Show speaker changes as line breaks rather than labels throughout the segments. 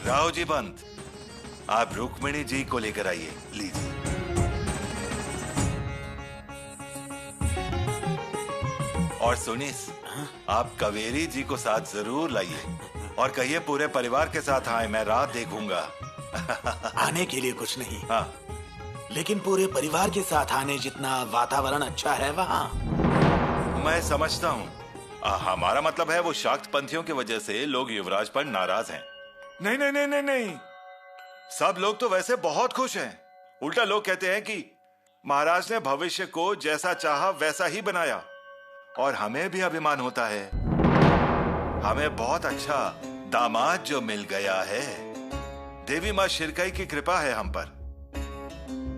राव जी पंत, आप रुक्मिणी जी को लेकर आइए प्लीज। और सुनीस, आप कावेरी जी को साथ जरूर लाइए और कहिए पूरे परिवार के साथ आए, मैं रात देखूंगा।
आने के लिए कुछ नहीं,
हाँ,
लेकिन पूरे परिवार के साथ आने जितना वातावरण अच्छा है वहाँ।
मैं समझता हूँ। हमारा मतलब है वो शाक्त पंथियों की वजह से लोग युवराज पर नाराज हैं। नहीं नहीं नहीं नहीं नहीं, सब लोग तो वैसे बहुत खुश हैं। उल्टा लोग कहते हैं कि महाराज ने भविष्य को जैसा चाहा वैसा ही बनाया, और हमें भी अभिमान होता है। हमें बहुत अच्छा दामाद जो मिल गया है। देवी माँ शिरकई की कृपा है हम पर।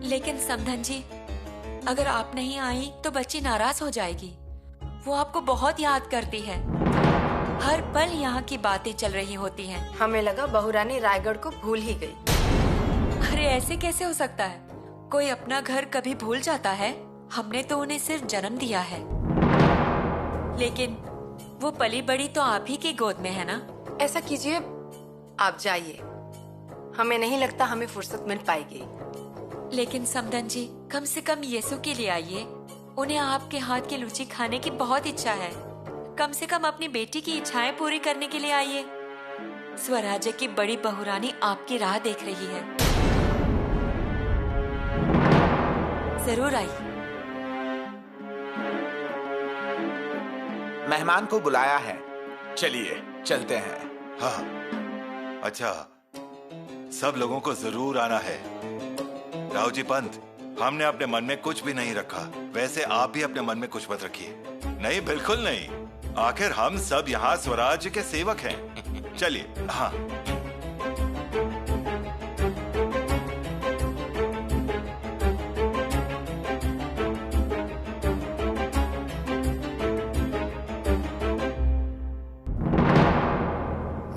लेकिन समधन जी, अगर आप नहीं आई तो बच्ची नाराज हो जाएगी। वो आपको बहुत याद करती है। हर पल यहाँ की बातें चल रही होती हैं।
हमें लगा बहुरानी रायगढ़ को भूल ही गई।
अरे ऐसे कैसे हो सकता है? कोई अपना घर कभी भूल जाता है? हमने तो उन्हें सिर्फ जन्म दिया है, लेकिन वो पली बड़ी तो आप ही की गोद में है ना।
ऐसा कीजिए, आप जाइए। हमें नहीं लगता हमें फुर्सत मिल पाएगी।
लेकिन समधन जी, कम से कम यीशु के लिए आइए। उन्हें आपके हाथ की लूची खाने की बहुत इच्छा है। कम से कम अपनी बेटी की इच्छाएं पूरी करने के लिए आइए। स्वराज्य की बड़ी बहुरानी आपकी राह देख रही है। जरूर आइए।
मेहमान को बुलाया है, चलिए चलते हैं।
हाँ, अच्छा, सब लोगों को जरूर आना है। राव जी पंत, हमने अपने मन में कुछ भी नहीं रखा। वैसे आप भी अपने मन में कुछ मत रखिए। नहीं, बिल्कुल नहीं। आखिर हम सब यहाँ स्वराज्य के सेवक हैं। चलिए। हाँ,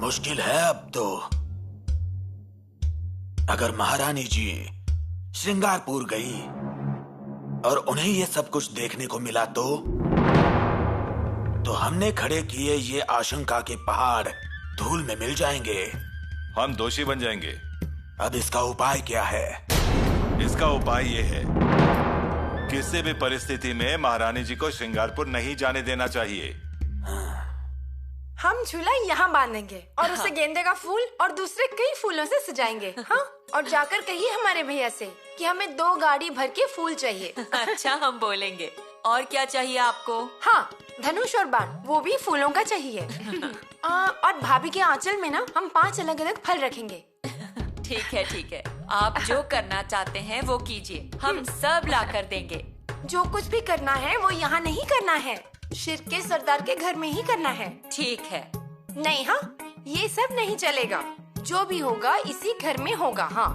मुश्किल है अब तो। अगर महारानी जी श्रृंगारपुर गई और उन्हें ये सब कुछ देखने को मिला तो हमने खड़े किए ये आशंका के पहाड़ धूल में मिल जाएंगे।
हम दोषी बन जाएंगे।
अब इसका उपाय क्या है?
इसका उपाय ये है, किसी भी परिस्थिति में महारानी जी को श्रृंगारपुर नहीं जाने देना चाहिए।
हम झूला यहाँ बांधेंगे और उसे गेंदे का फूल और दूसरे कई फूलों से सजाएंगे। हाँ, और जाकर कहिए हमारे भैया से कि हमें 2 गाड़ी भर के फूल चाहिए।
अच्छा, हम बोलेंगे। और क्या चाहिए आपको?
हाँ, धनुष और बाण, वो भी फूलों का चाहिए। और भाभी के आंचल में ना हम 5 अलग अलग फल रखेंगे।
ठीक है ठीक है, आप जो करना चाहते हैं वो कीजिए, हम सब ला कर देंगे।
जो कुछ भी करना है वो यहाँ नहीं करना है, शिर के सरदार के घर में ही करना है।
ठीक है।
नहीं, हाँ, ये सब नहीं चलेगा। जो भी होगा इसी घर में होगा। हाँ,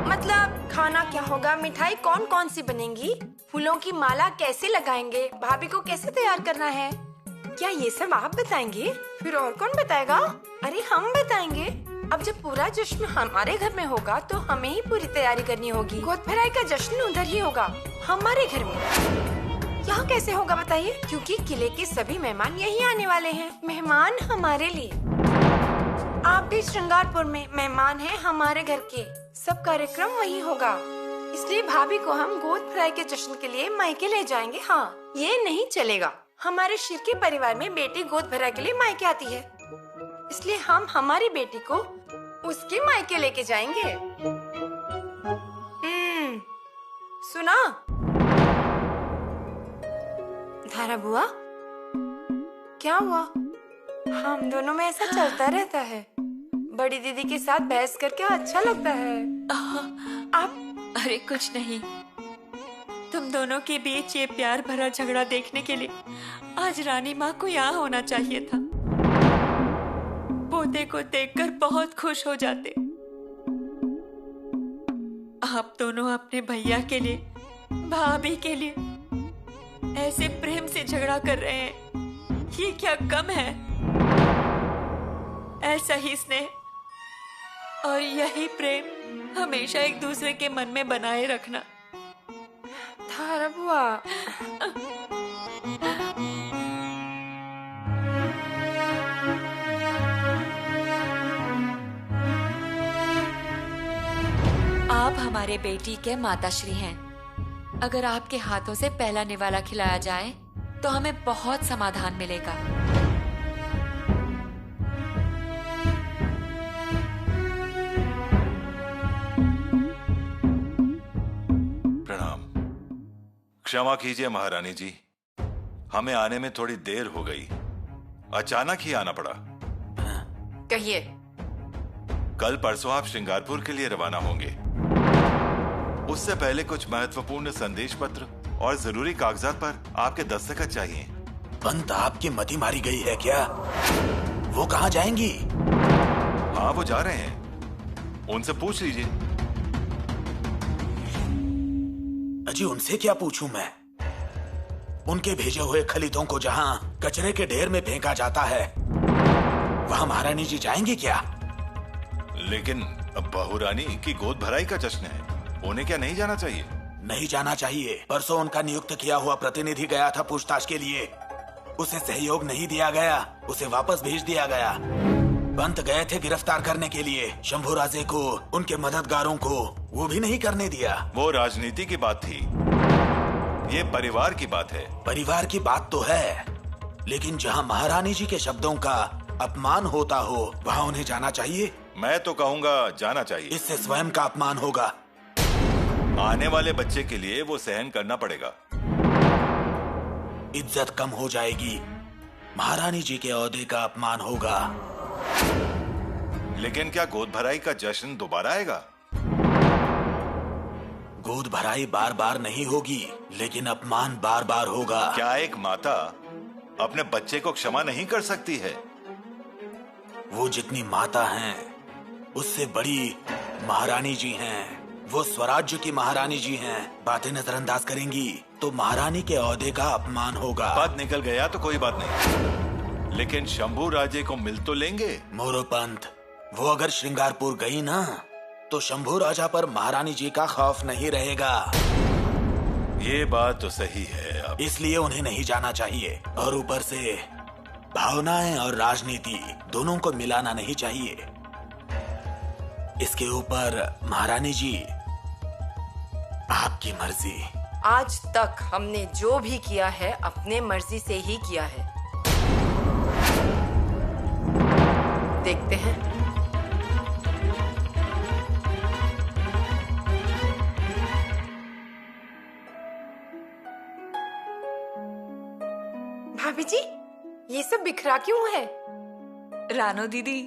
मतलब खाना क्या होगा, मिठाई कौन कौन सी बनेंगी, फूलों की माला कैसे लगाएंगे, भाभी को कैसे तैयार करना है, क्या ये सब आप बताएंगे? फिर और कौन बताएगा? अरे हम बताएंगे। अब जब पूरा जश्न हमारे घर में होगा तो हमें ही पूरी तैयारी करनी होगी। गोद भराई का जश्न उधर ही होगा, हमारे घर में। यहाँ कैसे होगा बताइए? क्योंकि किले के सभी मेहमान यही आने वाले हैं। मेहमान हमारे लिए। आप भी श्रृंगारपुर में मेहमान हैं हमारे घर के। सब कार्यक्रम वही होगा, इसलिए भाभी को हम गोद भराई के जश्न के लिए मायके ले जाएंगे। हाँ, ये नहीं चलेगा। हमारे शिर के परिवार में बेटी गोद भराई के लिए मायके आती है, इसलिए हम हमारी बेटी को उसके मायके लेके जाएंगे। सुना धारा बुआ? क्या हुआ? हम दोनों में ऐसा चलता रहता है। बड़ी दीदी के साथ बहस करके अच्छा लगता है। आप?
अरे कुछ नहीं, तुम दोनों के बीच ये प्यार भरा झगड़ा देखने के लिए आज रानी माँ को यहाँ होना चाहिए था। पोते को देखकर बहुत खुश हो जाते। आप दोनों अपने भैया के लिए, भाभी के लिए ऐसे प्रेम से झगड़ा कर रहे हैं, ये क्या कम है? ऐसा ही स्नेह और यही प्रेम हमेशा एक दूसरे के मन में बनाए रखना।
धारा बुआ,
आप हमारे बेटी के माताश्री हैं। अगर आपके हाथों से पहला निवाला खिलाया जाए तो हमें बहुत समाधान मिलेगा।
प्रणाम। क्षमा कीजिए महारानी जी, हमें आने में थोड़ी देर हो गई। अचानक ही आना पड़ा।
कहिए।
कल परसों आप श्रृंगारपुर के लिए रवाना होंगे। उससे पहले कुछ महत्वपूर्ण संदेश पत्र और जरूरी कागजात पर आपके दस्तखत चाहिए।
पंत, आपकी मति मारी गई है क्या? वो कहाँ जाएंगी?
हाँ, वो जा रहे हैं। उनसे पूछ लीजिए।
अजी, उनसे क्या पूछूं मैं? उनके भेजे हुए खलीदों को जहां कचरे के ढेर में फेंका जाता है, वहां महारानी जी जाएंगी क्या?
लेकिन बहुरानी की गोद भराई का जश्न है, उन्हें क्या नहीं जाना चाहिए?
नहीं जाना चाहिए। परसों उनका नियुक्त किया हुआ प्रतिनिधि गया था पूछताछ के लिए। उसे सहयोग नहीं दिया गया, उसे वापस भेज दिया गया। पंत गए थे गिरफ्तार करने के लिए शंभू राजे को, उनके मददगारों को, वो भी नहीं करने दिया।
वो राजनीति की बात थी, ये परिवार की बात है।
परिवार की बात तो है, लेकिन जहां महारानी जी के शब्दों का अपमान होता हो वहां उन्हें जाना चाहिए।
मैं तो कहूँगा जाना चाहिए।
इससे स्वयं का अपमान होगा।
आने वाले बच्चे के लिए वो सहन करना पड़ेगा।
इज्जत कम हो जाएगी, महारानी जी के ओहदे का अपमान होगा।
लेकिन क्या गोद भराई का जश्न दोबारा आएगा?
गोद भराई बार बार नहीं होगी, लेकिन अपमान बार बार होगा।
क्या एक माता अपने बच्चे को क्षमा नहीं कर सकती है?
वो जितनी माता हैं, उससे बड़ी महारानी जी हैं। वो स्वराज्य की महारानी जी हैं। बातें नजरअंदाज करेंगी तो महारानी के ओहदे का अपमान होगा।
पद निकल गया तो कोई बात नहीं, लेकिन शंभू राजे को मिल तो लेंगे।
मोरोपंत, वो अगर श्रृंगारपुर गई ना तो शंभू राजा पर महारानी जी का खौफ नहीं रहेगा।
ये बात तो सही है। अब
इसलिए उन्हें नहीं जाना चाहिए। और ऊपर से भावनाएं और राजनीति दोनों को मिलाना नहीं चाहिए। इसके ऊपर महारानी जी, आपकी मर्जी।
आज तक हमने जो भी किया है अपने मर्जी से ही किया है। देखते हैं। भाभी जी, ये सब बिखरा क्यों है?
रानो दीदी,